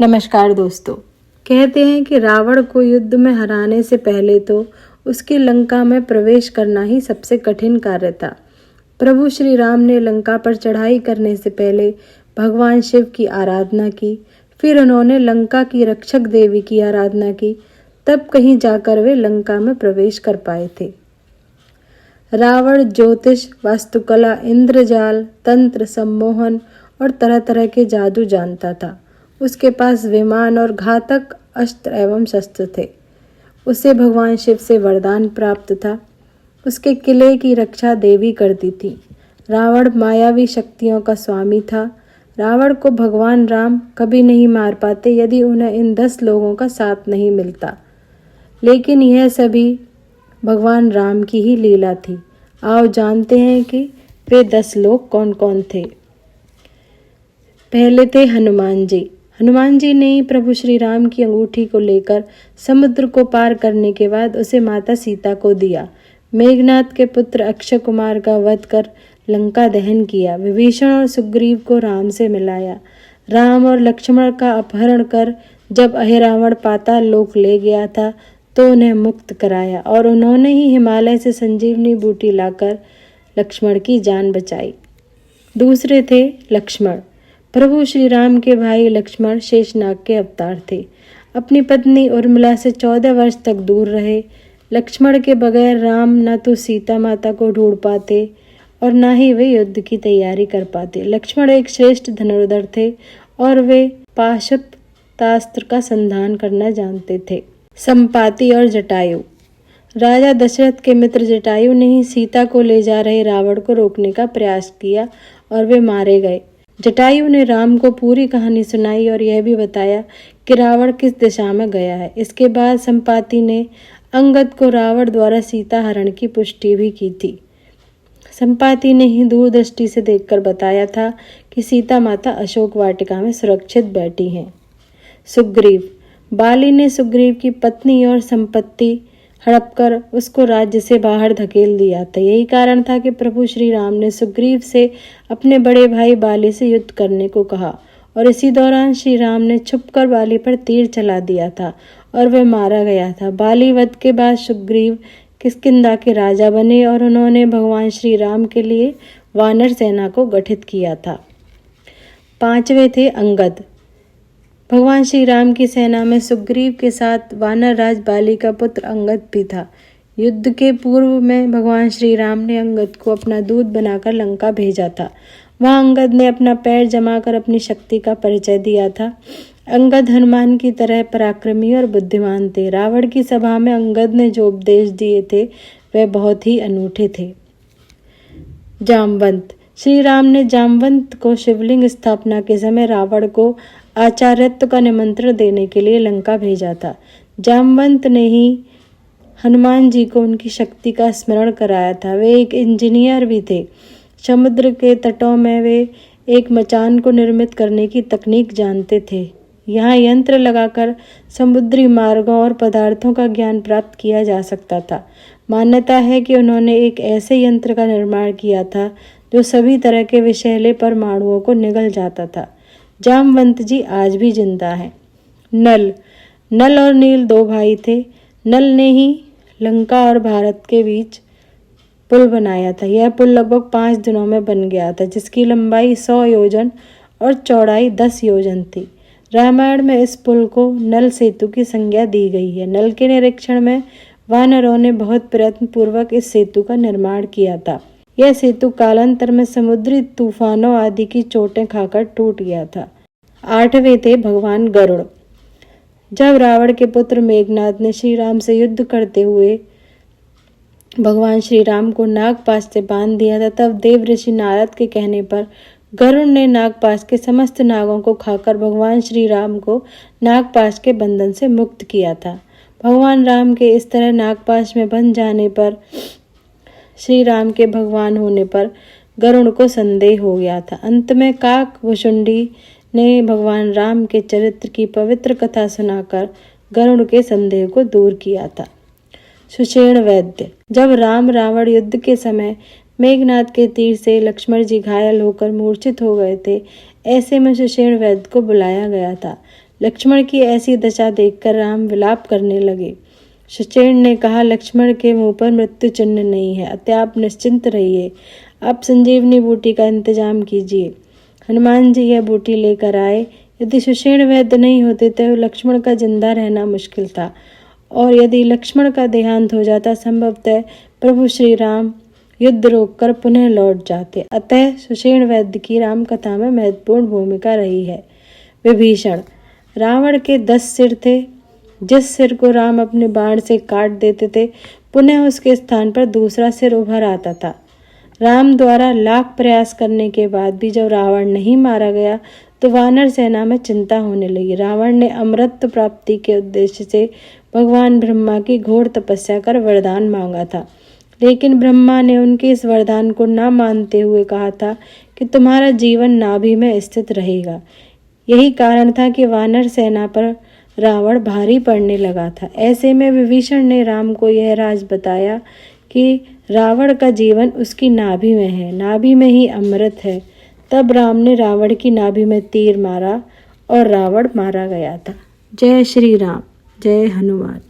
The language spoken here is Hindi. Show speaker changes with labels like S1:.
S1: नमस्कार दोस्तों। कहते हैं कि रावण को युद्ध में हराने से पहले तो उसकी लंका में प्रवेश करना ही सबसे कठिन कार्य था। प्रभु श्री राम ने लंका पर चढ़ाई करने से पहले भगवान शिव की आराधना की, फिर उन्होंने लंका की रक्षक देवी की आराधना की, तब कहीं जाकर वे लंका में प्रवेश कर पाए थे। रावण ज्योतिष, वास्तुकला, इंद्रजाल, तंत्र, सम्मोहन और तरह तरह के जादू जानता था। उसके पास विमान और घातक अस्त्र एवं शस्त्र थे। उसे भगवान शिव से वरदान प्राप्त था। उसके किले की रक्षा देवी करती थी। रावण मायावी शक्तियों का स्वामी था। रावण को भगवान राम कभी नहीं मार पाते यदि उन्हें इन 10 लोगों का साथ नहीं मिलता। लेकिन यह सभी भगवान राम की ही लीला थी। आओ जानते हैं कि वे 10 लोग कौन कौन थे। पहले थे हनुमान जी। हनुमान जी ने ही प्रभु श्री राम की अंगूठी को लेकर समुद्र को पार करने के बाद उसे माता सीता को दिया। मेघनाद के पुत्र अक्षय कुमार का वध कर लंका दहन किया। विभीषण और सुग्रीव को राम से मिलाया। राम और लक्ष्मण का अपहरण कर जब अहिरावण पाताल लोक ले गया था तो उन्हें मुक्त कराया और उन्होंने ही हिमालय से संजीवनी बूटी लाकर लक्ष्मण की जान बचाई। दूसरे थे लक्ष्मण। प्रभु श्री राम के भाई लक्ष्मण शेषनाग के अवतार थे। अपनी पत्नी उर्मिला से 14 वर्ष तक दूर रहे। लक्ष्मण के बगैर राम न तो सीता माता को ढूंढ पाते और न ही वे युद्ध की तैयारी कर पाते। लक्ष्मण एक श्रेष्ठ धनुर्धर थे और वे पाशुपतास्त्र का संधान करना जानते थे। संपाति और जटायु। राजा दशरथ के मित्र जटायु ने ही सीता को ले जा रहे रावण को रोकने का प्रयास किया और वे मारे गए। जटायु ने राम को पूरी कहानी सुनाई और यह भी बताया कि रावण किस दिशा में गया है। इसके बाद संपाति ने अंगद को रावण द्वारा सीता हरण की पुष्टि भी की थी। संपाति ने ही दूरदृष्टि से देखकर बताया था कि सीता माता अशोक वाटिका में सुरक्षित बैठी हैं। सुग्रीव। बाली ने सुग्रीव की पत्नी और संपत्ति हड़प कर उसको राज्य से बाहर धकेल दिया था। यही कारण था कि प्रभु श्री राम ने सुग्रीव से अपने बड़े भाई बाली से युद्ध करने को कहा और इसी दौरान श्री राम ने छुपकर बाली पर तीर चला दिया था और वह मारा गया था। बाली वध के बाद सुग्रीव किष्किंधा के राजा बने और उन्होंने भगवान श्री राम के लिए वानर सेना को गठित किया था। 5वें थे अंगद। भगवान श्री राम की सेना में सुग्रीव के साथ वानर राज बाली का पुत्र अंगद भी था। युद्ध के पूर्व में भगवान श्री राम ने अंगद को अपना दूत बनाकर लंका भेजा था। वहां अंगद ने अपना पैर जमाकर अपनी शक्ति का परिचय दिया था। अंगद हनुमान की तरह पराक्रमी और बुद्धिमान थे। रावण की सभा में अंगद ने जो उपदेश दिए थे वह बहुत ही अनूठे थे। जामवंत। श्री राम ने जामवंत को शिवलिंग स्थापना के समय रावण को आचार्यत्व का निमंत्रण देने के लिए लंका भेजा था। जामवंत ने ही हनुमान जी को उनकी शक्ति का स्मरण कराया था। वे एक इंजीनियर भी थे। समुद्र के तटों में वे एक मचान को निर्मित करने की तकनीक जानते थे। यहाँ यंत्र लगाकर समुद्री मार्गों और पदार्थों का ज्ञान प्राप्त किया जा सकता था। मान्यता है कि उन्होंने एक ऐसे यंत्र का निर्माण किया था जो सभी तरह के विषैले परमाणुओं को निगल जाता था। जामवंत जी आज भी जिंदा हैं। नल और नील 2 भाई थे। नल ने ही लंका और भारत के बीच पुल बनाया था। यह पुल लगभग 5 दिनों में बन गया था, जिसकी लंबाई 100 योजन और चौड़ाई 10 योजन थी। रामायण में इस पुल को नल सेतु की संज्ञा दी गई है। नल के निरीक्षण में वानरों ने बहुत प्रयत्न पूर्वक इस सेतु का निर्माण किया था। यह सेतु कालांतर में समुद्री तूफानों आदि की चोटें खाकर टूट गया था। 8वें थे भगवान गरुड़। जब रावण के पुत्र मेघनाद ने श्री राम से युद्ध करते हुए भगवान श्री राम को नागपाश से बांध दिया था, तब देव ऋषि नारद के कहने पर गरुड़ ने नागपाश के समस्त नागों को खाकर भगवान श्री राम को नागपाश के बंधन से मुक्त किया था। भगवान राम के इस तरह नागपाश में बंध जाने पर श्री राम के भगवान होने पर गरुड़ को संदेह हो गया था। अंत में काकभुशुंडी ने भगवान राम के चरित्र की पवित्र कथा सुनाकर गरुड़ के संदेह को दूर किया था। सुषेण वैद्य। जब राम रावण युद्ध के समय मेघनाद के तीर से लक्ष्मण जी घायल होकर मूर्छित हो गए थे, ऐसे में सुषेण वैद्य को बुलाया गया था। लक्ष्मण की ऐसी दशा देखकर राम विलाप करने लगे। सुषेण ने कहा, लक्ष्मण के मुंह पर मृत्यु चिन्ह नहीं है, अतः आप निश्चिंत रहिए। आप संजीवनी बूटी का इंतजाम कीजिए। हनुमान जी यह बूटी लेकर आए। यदि सुषेण वैद्य नहीं होते तो लक्ष्मण का जिंदा रहना मुश्किल था, और यदि लक्ष्मण का देहांत हो जाता संभवतः प्रभु श्री राम युद्ध रोककर पुनः लौट जाते। अतः सुषेण वैद्य की राम कथा में महत्वपूर्ण भूमिका रही है। विभीषण। रावण के 10 सिर थे। जिस सिर को राम अपने बाण से काट देते थे, पुनः उसके स्थान पर दूसरा सिर उभर आता था। राम द्वारा लाख प्रयास करने के बाद भी जब रावण नहीं मारा गया तो वानर सेना में चिंता होने लगी। रावण ने अमृत प्राप्ति के उद्देश्य से भगवान ब्रह्मा की घोर तपस्या कर वरदान मांगा था, लेकिन ब्रह्मा ने उनके इस वरदान को न मानते हुए कहा था कि तुम्हारा जीवन नाभि में स्थित रहेगा। यही कारण था कि वानर सेना पर रावण भारी पड़ने लगा था। ऐसे में विभीषण ने राम को यह राज बताया कि रावण का जीवन उसकी नाभि में है, नाभि में ही अमृत है। तब राम ने रावण की नाभि में तीर मारा और रावण मारा गया था। जय श्री राम, जय हनुमान।